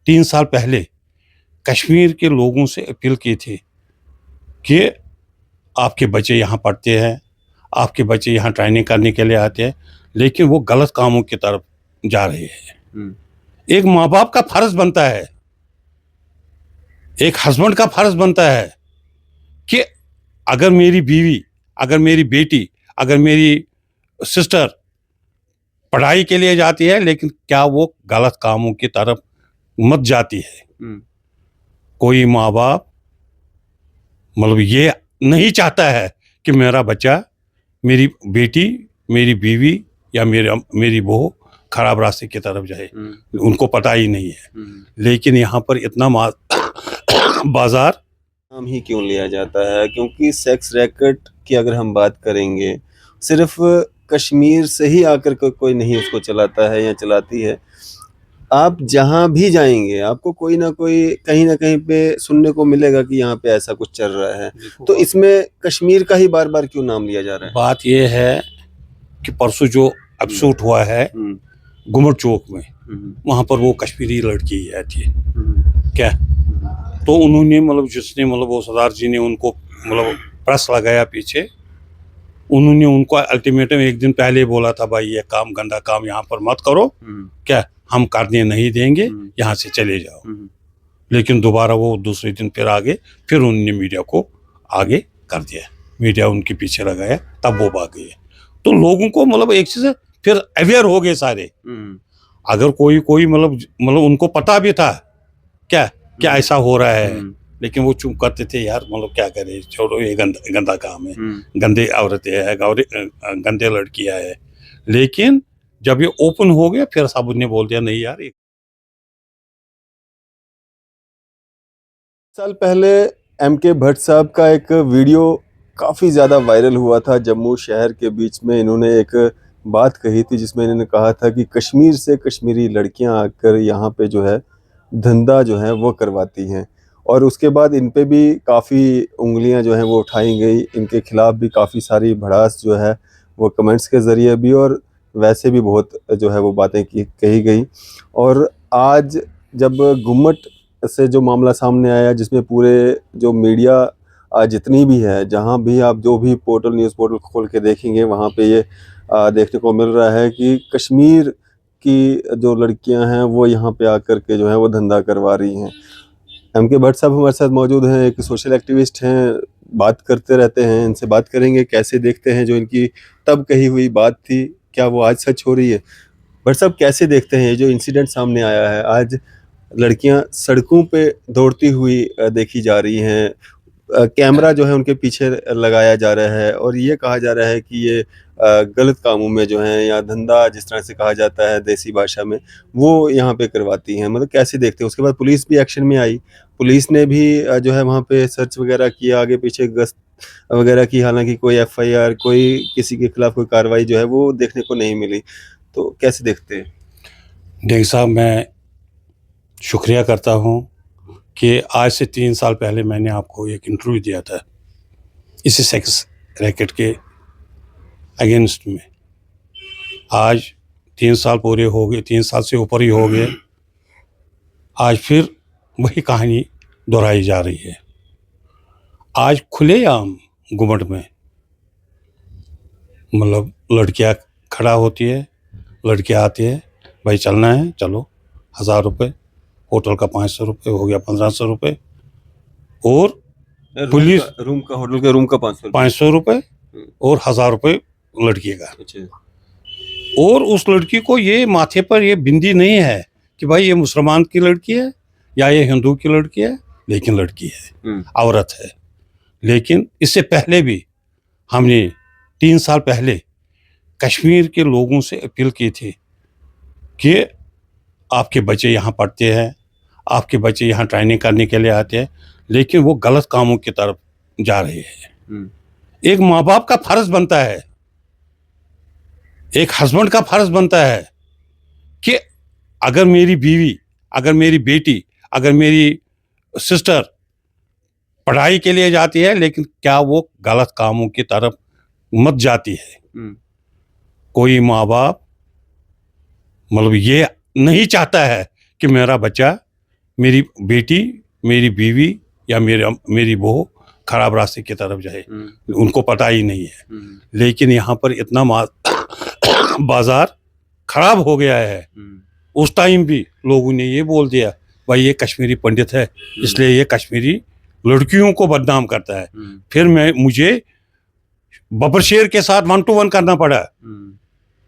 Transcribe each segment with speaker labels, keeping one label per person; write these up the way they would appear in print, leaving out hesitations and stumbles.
Speaker 1: 3 साल पहले कश्मीर के लोगों से अपील की थी कि आपके बच्चे यहाँ पढ़ते हैं, आपके बच्चे यहाँ ट्रेनिंग करने के लिए आते हैं, लेकिन वो गलत कामों की तरफ जा रहे हैं। एक माँ बाप का फर्ज बनता है, एक हस्बैंड का फर्ज बनता है कि अगर मेरी बीवी, अगर मेरी बेटी, अगर मेरी सिस्टर पढ़ाई के लिए जाती है, लेकिन क्या वो गलत कामों की तरफ मत जाती है। कोई माँ बाप मतलब ये नहीं चाहता है कि मेरा बच्चा, मेरी बेटी, मेरी बीवी या मेरी बहू खराब रास्ते की तरफ जाए। उनको पता ही नहीं है। लेकिन यहाँ पर इतना बाजार
Speaker 2: नाम ही क्यों लिया जाता है? क्योंकि सेक्स रैकेट की अगर हम बात करेंगे, सिर्फ कश्मीर से ही आकर कोई नहीं उसको चलाता है या चलाती है। आप जहाँ भी जाएंगे आपको कोई ना कोई कहीं ना कहीं पे सुनने को मिलेगा कि यहाँ पे ऐसा कुछ चल रहा है। तो इसमें कश्मीर का ही बार बार क्यों नाम लिया जा रहा है?
Speaker 1: बात यह है कि परसों जो एपिसोड हुआ है गुमट चौक में, वहाँ पर वो कश्मीरी लड़की आई थी क्या, तो उन्होंने मतलब जिसने मतलब वो सरदार जी ने उनको मतलब प्रेस लगाया पीछे, उन्होंने उनको अल्टीमेटम एक दिन पहले बोला था, भाई ये काम गंदा काम यहाँ पर मत करो, क्या हम करने नहीं देंगे, यहाँ से चले जाओ। लेकिन दोबारा वो दूसरे दिन फिर आगे, फिर उन्होंने मीडिया को आगे कर दिया, मीडिया उनके पीछे लगाया, तब वो भाग गए। तो लोगों को मतलब एक चीज फिर अवेयर हो गए सारे। अगर कोई मतलब उनको पता भी था क्या ऐसा हो रहा है, लेकिन वो चुप करते थे, यार मतलब क्या करे, छोड़ो ये गंदा काम है, गंदे औरतें हैं, गंदे लड़कियां है। लेकिन जब ये ओपन हो गया फिर सब ने बोल दिया नहीं यार।
Speaker 2: साल पहले MK भट्ट साहब का एक वीडियो काफ़ी ज़्यादा वायरल हुआ था। जम्मू शहर के बीच में इन्होंने एक बात कही थी जिसमें इन्होंने कहा था कि कश्मीर से कश्मीरी लड़कियां आकर यहाँ पे जो है धंधा जो है वो करवाती हैं, और उसके बाद इन पे भी काफ़ी उंगलियां जो हैं वो उठाई गई। इनके खिलाफ़ भी काफ़ी सारी भड़ास जो है वो कमेंट्स के ज़रिए भी और वैसे भी बहुत जो है वो बातें कही गई। और आज जब गुम्मट से जो मामला सामने आया, जिसमें पूरे जो मीडिया जितनी भी है, जहां भी आप जो भी पोर्टल, न्यूज़ पोर्टल खोल के देखेंगे, वहां पे ये देखने को मिल रहा है कि कश्मीर की जो लड़कियां हैं वो यहाँ पे आकर के जो है वो धंधा करवा रही हैं। MK भट्ट साहब हमारे साथ मौजूद हैं, एक सोशल एक्टिविस्ट हैं, बात करते रहते हैं, इनसे बात करेंगे कैसे देखते हैं जो इनकी तब कही हुई बात थी, क्या वो आज सच हो रही है। भट्ट साहब कैसे देखते हैं ये जो इंसिडेंट सामने आया है, आज लड़कियां सड़कों पे दौड़ती हुई देखी जा रही हैं, कैमरा जो है उनके पीछे लगाया जा रहा है और ये कहा जा रहा है कि ये गलत कामों में जो है, या धंधा जिस तरह से कहा जाता है देसी भाषा में, वो यहाँ पे करवाती हैं। मतलब कैसे देखते हैं? उसके बाद पुलिस भी एक्शन में आई, पुलिस ने भी जो है वहाँ पे सर्च वगैरह किया, आगे पीछे गश्त वगैरह की, हालांकि कोई FIR, कोई किसी के खिलाफ कोई कार्रवाई जो है वो देखने को नहीं मिली। तो कैसे देखते हैं?
Speaker 1: देख साहब, मैं शुक्रिया करता हूँ कि आज से 3 साल पहले मैंने आपको एक इंटरव्यू दिया था इसी सेक्स रैकेट के अगेंस्ट में। आज 3 साल पूरे हो गए, 3 साल से ऊपर ही हो गए, आज फिर वही कहानी दोहराई जा रही है। आज खुलेआम गुमट में मतलब लड़कियां खड़ा होती है, लड़के आते हैं, भाई चलना है चलो, 1000 रुपये, होटल का 500 रुपये हो गया, 1500 रुपये, और पुलिस
Speaker 2: होटल के रूम का
Speaker 1: 500 रुपये और 1000 रुपये लड़की का। और उस लड़की को ये माथे पर ये बिंदी नहीं है कि भाई ये मुसलमान की लड़की है या ये हिंदू की लड़की है, लेकिन लड़की है, औरत है। लेकिन इससे पहले भी हमने 3 साल पहले कश्मीर के लोगों से अपील की थी कि आपके बच्चे यहाँ पढ़ते हैं, आपके बच्चे यहाँ ट्रेनिंग करने के लिए आते हैं, लेकिन वो गलत कामों की तरफ जा रहे हैं। एक माँ बाप का फर्ज बनता है, एक हस्बैंड का फर्ज बनता है कि अगर मेरी बीवी, अगर मेरी बेटी, अगर मेरी सिस्टर पढ़ाई के लिए जाती है, लेकिन क्या वो गलत कामों की तरफ मत जाती है। कोई माँ बाप मतलब ये नहीं चाहता है कि मेरा बच्चा, मेरी बेटी, मेरी बीवी या मेरी बहू खराब रास्ते की तरफ जाए, उनको पता ही नहीं है। लेकिन यहाँ पर इतना बाजार खराब हो गया है। उस टाइम भी लोगों ने ये बोल दिया भाई ये कश्मीरी पंडित है, इसलिए ये कश्मीरी लड़कियों को बदनाम करता है। फिर मुझे बब्बर शेर के साथ 1 to 1 करना पड़ा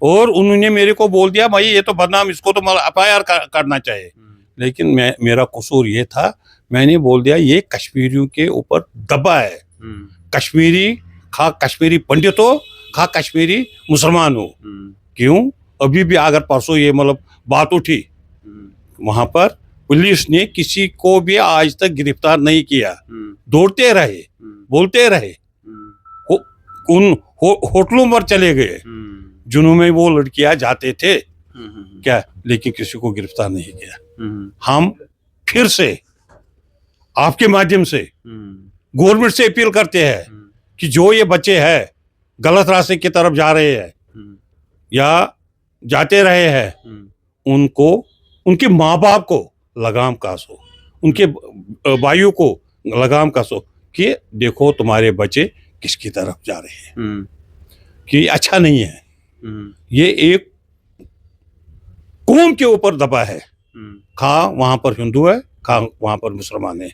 Speaker 1: और उन्होंने मेरे को बोल दिया भाई ये तो बदनाम, इसको तो FIR करना चाहिए। लेकिन मेरा कसूर ये था, मैंने बोल दिया ये कश्मीरियों के ऊपर दबा है। कश्मीरी खा कश्मीरी पंडित हो, खा कश्मीरी मुसलमान हो। क्यों? अभी भी अगर परसों ये मतलब बात उठी, वहां पर पुलिस ने किसी को भी आज तक गिरफ्तार नहीं किया। दौड़ते रहे, बोलते रहे, उन होटलों पर चले गए जिनमें वो लड़कियां जाते थे क्या, लेकिन किसी को गिरफ्तार नहीं किया। हम फिर से आपके माध्यम से गवर्नमेंट से अपील करते हैं कि जो ये बच्चे हैं गलत रास्ते की तरफ जा रहे हैं या जाते रहे हैं, उनको, उनके माँ बाप को लगाम कसो, उनके भाइयों को लगाम कसो कि देखो तुम्हारे बच्चे किसकी तरफ जा रहे हैं, कि अच्छा नहीं है। ये एक कौम के ऊपर दबा है, खा वहां पर हिंदू है, खा वहां पर मुसलमान है।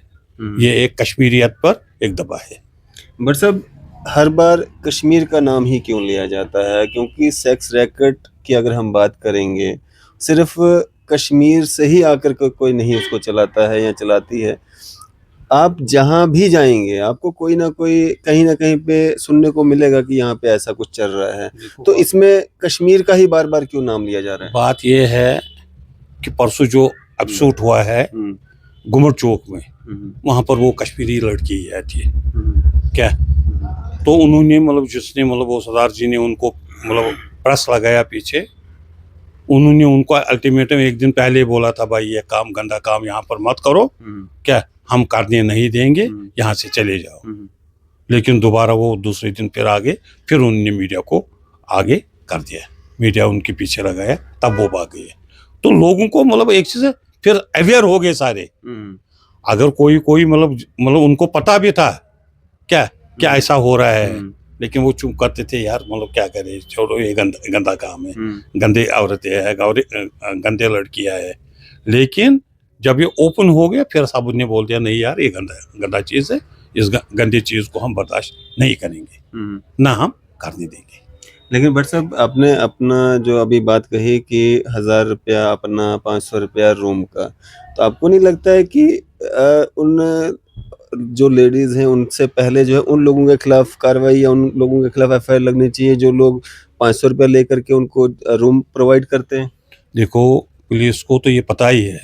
Speaker 1: ये एक कश्मीरियत पर एक दबा है।
Speaker 2: बट साहब, हर बार कश्मीर का नाम ही क्यों लिया जाता है? क्योंकि सेक्स रैकेट की अगर हम बात करेंगे, सिर्फ कश्मीर से ही आकर कोई नहीं उसको चलाता है या चलाती है। आप जहां भी जाएंगे आपको कोई ना कोई कहीं ना कहीं पे सुनने को मिलेगा कि यहाँ पे ऐसा कुछ चल रहा है। तो इसमें कश्मीर का ही बार बार क्यों नाम लिया जा रहा है?
Speaker 1: बात ये है कि परसों जो एपिसोड हुआ है गुमर चौक में, वहां पर वो कश्मीरी लड़की आई थी क्या, तो उन्होंने मतलब जिसने मतलब वो सरदार जी ने उनको मतलब प्रेस लगाया पीछे, उन्होंने उनको अल्टीमेटम एक दिन पहले बोला था भाई ये काम, गंदा काम यहाँ पर मत करो, क्या हम करने नहीं देंगे, यहाँ से चले जाओ। लेकिन दोबारा वो दूसरे दिन फिर आगे, फिर उन्होंने मीडिया को आगे कर दिया, मीडिया उनके पीछे लगाया, तब वो भाग गए। तो लोगों को मतलब एक चीज फिर अवेयर हो गए सारे। अगर कोई मतलब उनको पता भी था क्या ऐसा हो रहा है, लेकिन वो चुप करते थे, यार मतलब क्या करे, छोड़ो ये गंदा काम है, गंदे औरतें हैं, गंदे लड़कियां है। लेकिन जब ये ओपन हो गया फिर सब ने बोल दिया नहीं यार ये गंदा चीज है, इस गंदी चीज को हम बर्दाश्त नहीं करेंगे, ना हम करने देंगे।
Speaker 2: लेकिन भट्ट साहब, आपने अपना जो अभी बात कही कि 1000 रुपया अपना, 500 रुपया रूम का, तो आपको नहीं लगता है कि उन जो लेडीज हैं उनसे पहले जो है उन लोगों के खिलाफ कार्रवाई या उन लोगों के खिलाफ FIR लगनी चाहिए जो लोग 500 रुपया लेकर के उनको रूम प्रोवाइड करते हैं?
Speaker 1: देखो पुलिस को तो ये पता ही है,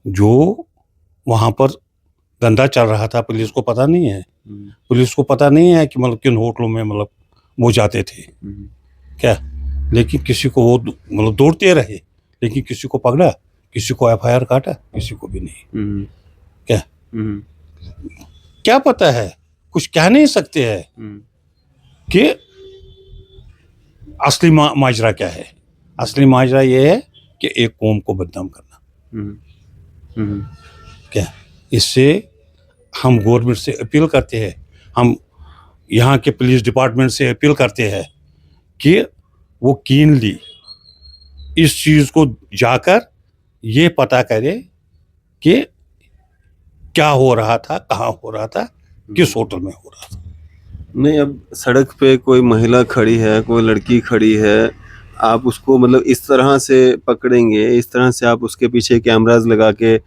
Speaker 1: जो वहां पर गंदा चल रहा था पुलिस को पता नहीं है। पुलिस को पता नहीं है कि मतलब किन होटलों में मतलब वो जाते थे क्या, लेकिन किसी को वो मतलब दौड़ते रहे, लेकिन किसी को पकड़ा, किसी को FIR काटा, किसी को भी नहीं। क्या पता है, कुछ कह नहीं सकते हैं कि असली माजरा क्या है। असली माजरा ये है कि एक कौम को बदनाम करना। क्या, इससे हम गवर्नमेंट से अपील करते हैं, हम यहाँ के पुलिस डिपार्टमेंट से अपील करते हैं कि वो कीनली इस चीज़ को जाकर ये पता करे कि क्या हो रहा था, कहाँ हो रहा था, किस होटल में हो रहा था।
Speaker 2: नहीं, अब सड़क पे कोई महिला खड़ी है, कोई लड़की खड़ी है, आप उसको मतलब इस तरह से पकड़ेंगे, इस तरह से आप उसके पीछे कैमरास लगा के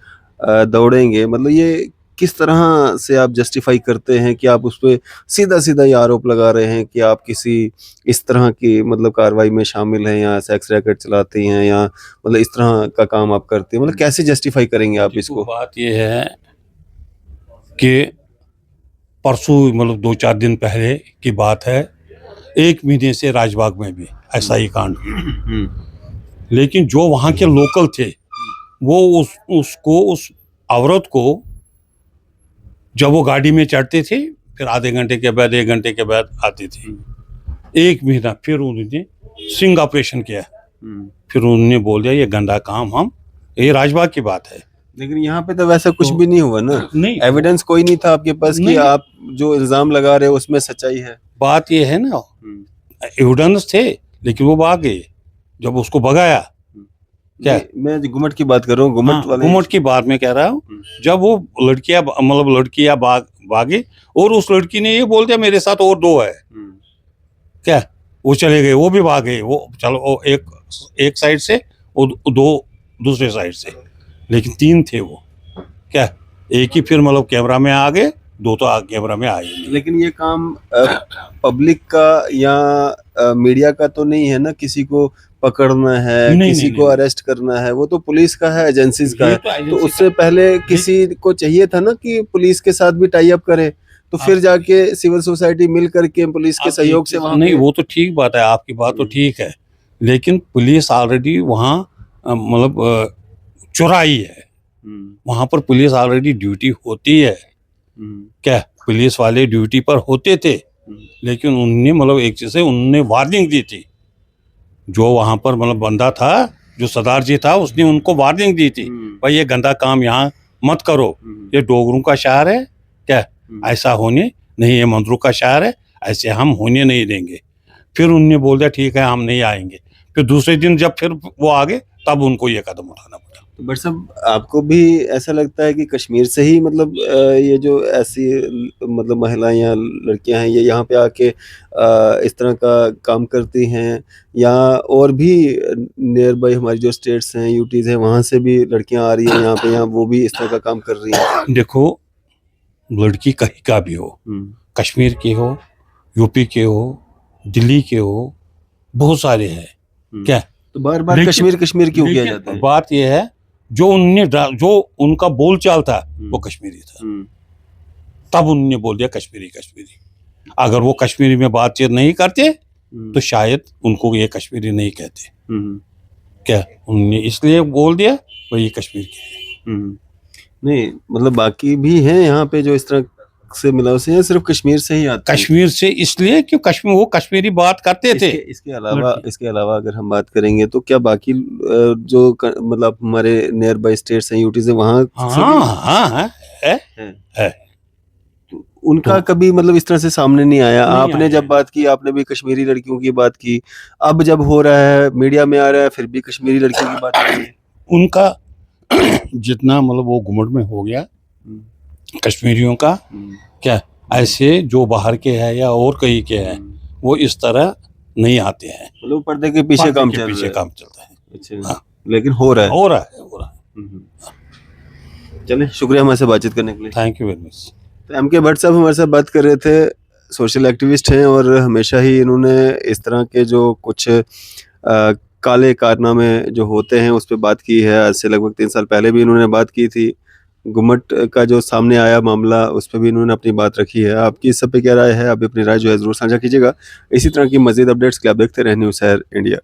Speaker 2: दौड़ेंगे, मतलब ये किस तरह से आप जस्टिफाई करते हैं कि आप उस पर सीधा सीधा ये आरोप लगा रहे हैं कि आप किसी इस तरह की मतलब कार्रवाई में शामिल हैं या सेक्स रैकेट चलाती हैं या मतलब इस तरह का काम आप करते हैं, मतलब कैसे जस्टिफाई करेंगे आप इसको?
Speaker 1: बात ये है कि परसों मतलब 2-4 दिन पहले की बात है, 1 महीने से राजबाग में भी ऐसा ही कांड, लेकिन जो वहाँ के लोकल थे वो उस औरत को जब वो गाड़ी में चढ़ते थे फिर आधे घंटे के बाद 1 घंटे के बाद आते थे। 1 महीना फिर उन्होंने सिंग ऑपरेशन किया, फिर उन्होंने बोल दिया ये गंदा काम हम, ये राजबाग की बात है,
Speaker 2: लेकिन यहाँ पे तो वैसा कुछ
Speaker 1: तो-
Speaker 2: भी नहीं हुआ ना,
Speaker 1: नहीं,
Speaker 2: एविडेंस कोई नहीं था आपके पास कि
Speaker 1: नहीं।
Speaker 2: आप जो इल्जाम लगा रहे हो उसमें सच्चाई है।
Speaker 1: बात ये है ना, एविडेंस थे लेकिन वो भाग गए जब उसको भगाया। क्या?
Speaker 2: मैं जो गुमट की बात कर रहा हूँ, गुमट
Speaker 1: हाँ,
Speaker 2: वाले
Speaker 1: घुमट की बात में कह रहा हूँ। जब वो लड़कियां भागे और उस लड़की ने ये बोल दिया मेरे साथ और दो है। क्या? वो चले गए, वो भी भागे, वो चलो वो एक साइड से और दो दूसरे साइड से, लेकिन तीन थे वो। क्या? एक ही फिर कैमरा में आ गए, दो तो कैमरा में आए नहीं।
Speaker 2: लेकिन ये काम पब्लिक का या मीडिया का तो नहीं है ना, किसी को पकड़ना है,
Speaker 1: नहीं,
Speaker 2: किसी
Speaker 1: नहीं,
Speaker 2: को
Speaker 1: नहीं।
Speaker 2: अरेस्ट करना है, वो तो पुलिस का है, एजेंसीज का
Speaker 1: ये
Speaker 2: है।
Speaker 1: तो
Speaker 2: तो
Speaker 1: एजेंसी
Speaker 2: उससे पहले किसी को चाहिए था ना कि पुलिस के साथ भी टाई अप करे, तो फिर जाके सिविल सोसाइटी मिल करके पुलिस के सहयोग से वहां
Speaker 1: नहीं, वो तो ठीक बात है, आपकी बात तो ठीक है, लेकिन पुलिस ऑलरेडी वहाँ चुराई है। वहां पर पुलिस ऑलरेडी ड्यूटी होती है। क्या? पुलिस वाले ड्यूटी पर होते थे, लेकिन उनने एक चीज से उनने वार्निंग दी थी। जो वहां पर बंदा था, जो सरदार जी था, उसने उनको वार्निंग दी थी, भाई ये गंदा काम यहाँ मत करो, ये डोगरों का शहर है। क्या? ऐसा होने नहीं, ये मंदरों का शहर है, ऐसे हम होने नहीं देंगे। फिर उनने बोल दिया ठीक है हम नहीं आएंगे। फिर दूसरे दिन जब फिर वो आ गए, तब उनको ये कदम उठाना पड़ा।
Speaker 2: तो बट साहब, आपको भी ऐसा लगता है कि कश्मीर से ही ये जो ऐसी महिलाएं या लड़कियां हैं, ये यहाँ पे आके इस तरह का काम करती हैं, या और भी नियर बाई हमारी जो स्टेट्स हैं, यूटीज हैं, वहाँ से भी लड़कियां आ रही हैं यहाँ पे, यहाँ वो भी इस तरह का काम कर रही हैं?
Speaker 1: देखो, लड़की कहीं का भी हो, कश्मीर की हो, यूपी के हो, दिल्ली के हो, बहुत सारे हैं। क्या?
Speaker 2: तो बार बार कश्मीर कश्मीर क्यों किया जाता है?
Speaker 1: बात यह है, जो उनका बोलचाल था वो कश्मीरी था, तब उन्होंने बोल दिया कश्मीरी कश्मीरी। अगर वो कश्मीरी में बातचीत नहीं करते तो शायद उनको ये कश्मीरी नहीं कहते। क्या? उन्होंने इसलिए बोल दिया वो ये कश्मीर के हैं।
Speaker 2: नहीं, बाकी भी हैं यहाँ पे जो इस तरह से मिलाव से, या सिर्फ कश्मीर से ही आते हैं?
Speaker 1: कश्मीर से इसलिए कि वो कश्मीरी बात करते थे।
Speaker 2: इसके अलावा अगर हम बात करेंगे तो क्या बाकी जो हमारे नियर बाई स्टेट्स हैं, यूटी से, वहाँ
Speaker 1: हाँ है।
Speaker 2: उनका कभी इस तरह से सामने नहीं आया? आपने जब बात की, आपने भी कश्मीरी लड़कियों की बात की, अब जब हो रहा है, मीडिया में आ रहा है, फिर भी कश्मीरी लड़कियों की बात आ रही है।
Speaker 1: उनका जितना वो घुमट में हो गया कश्मीरियों का। क्या? ऐसे जो बाहर के हैं या और कहीं के हैं, वो इस तरह नहीं आते हैं।
Speaker 2: पर्दे के पीछे काम चल रहा है। अच्छा। हाँ। लेकिन हो रहा है। चलिए, शुक्रिया हमारे से बातचीत करने के लिए।
Speaker 1: Thank you very much.
Speaker 2: तो एम के भट्ट साहब हमारे साथ बात कर रहे थे, सोशल एक्टिविस्ट हैं, और हमेशा ही इन्होंने इस तरह के जो कुछ काले कारनामे जो होते हैं उस पर बात की है। आज से लगभग 3 साल पहले भी इन्होंने बात की थी। गुमट का जो सामने आया मामला, उस पर भी इन्होंने अपनी बात रखी है। आपकी इस सब पे क्या राय है? आप अपनी राय जो है ज़रूर साझा कीजिएगा। इसी तरह की मज़ीद अपडेट्स के लिए आप देखते रहें न्यूज़ शहर इंडिया।